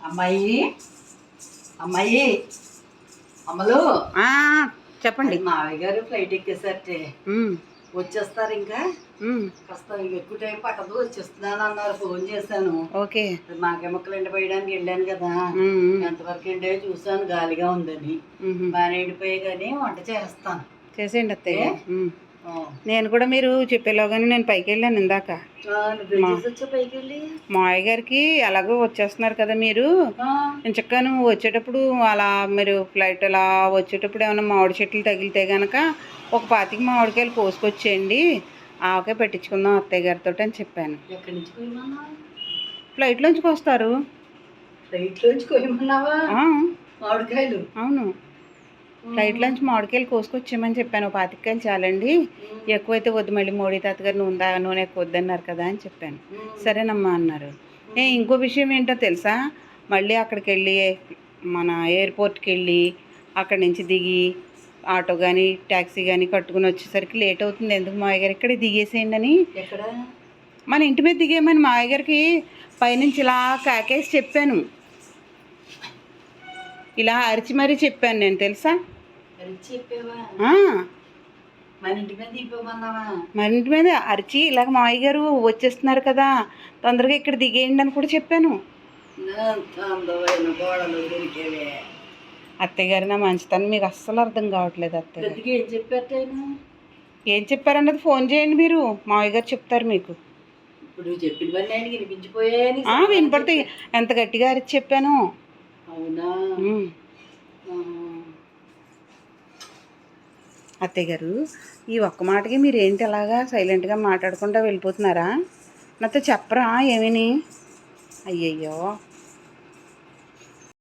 అమ్మాయి అమ్మాయి అమ్మలు చెప్పండి. మావయ్య గారు ఫ్లైట్ ఎక్కేసరికి వచ్చేస్తారు. ఇంకా కాస్త ఎక్కువ టైం పట్టదు, వచ్చేస్తున్నాను అన్నారు. ఫోన్ చేశాను. ఓకే. మాకెమ్మక్కలు ఎండిపోయడానికి వెళ్ళాను కదా, ఎంతవరకు ఎండే చూసాను, గాలిగా ఉందని. బాగా ఎండిపోయాయి కానీ వంట చేస్తాను. చేసేయండి అత్తయ్య. నేను కూడా మీరు చెప్పేలోగానే నేను పైకి వెళ్ళాను ఇందాక. మావయ్య గారికి అలాగో వచ్చేస్తున్నారు కదా మీరు, నేను చక్కగా వచ్చేటప్పుడు అలా మీరు ఫ్లైట్ అలా వచ్చేటప్పుడు ఏమైనా మామిడి చెట్లు తగిలితే కనుక ఒక 25 మామిడికాయలు కోసుకొచ్చేయండి, ఆవకాయ పెట్టించుకుందాం అత్తయ్య గారితో అని చెప్పాను. ఎక్కడి నుంచి కోయమన్నా? ఫ్లైట్లోంచి వస్తారు. ఫ్లైట్లోంచి కోయమన్నావా మామిడికాయలు? అవును, ఫ్లైట్లోంచి మామిడికాయలు కోసుకొచ్చేయమని చెప్పాను. 25 కాయలు చాలండి, ఎక్కువైతే వద్దు, మళ్ళీ మోడీ తాతగారు నూనె ఎక్కువ వద్దన్నారు కదా అని చెప్పాను. సరేనమ్మా అన్నారు. ఇంకో విషయం ఏంటో తెలుసా, మళ్ళీ అక్కడికి వెళ్ళి మన ఎయిర్పోర్ట్కి వెళ్ళి అక్కడి నుంచి దిగి ఆటో కానీ ట్యాక్సీ కానీ కట్టుకుని వచ్చేసరికి లేట్ అవుతుంది. ఎందుకు మావయ్య గారు ఇక్కడే దిగేసేయండి అని, మన ఇంటి మీద దిగేయమని మావయ్య గారికి పైనుంచి ఇలా కాకేసి చెప్పాను. ఇలా అరిచి మరీ చెప్పాను నేను, తెలుసా? మన ఇంటి మీద అరిచి ఇలాగ మావయ్య గారు వచ్చేస్తున్నారు కదా, తొందరగా ఇక్కడ దిగేయండి అని కూడా చెప్పాను. అత్తయ్య గారు నా మంచితనం మీకు అస్సలు అర్థం కావట్లేదు. అత్తయ్య ఏం చెప్పారన్నది ఫోన్ చేయండి మీరు, మావయ్య గారు చెప్తారు మీకు. వినపడతాయి, ఎంత గట్టిగా అరిచి చెప్పాను. అవునా? అత్తయ్య గారు, ఈ ఒక్క మాటకి మీరు ఏంటి అలాగా సైలెంట్గా మాట్లాడకుండా వెళ్ళిపోతున్నారా? నాతో చెప్పరా ఏమని? అయ్యయ్యో.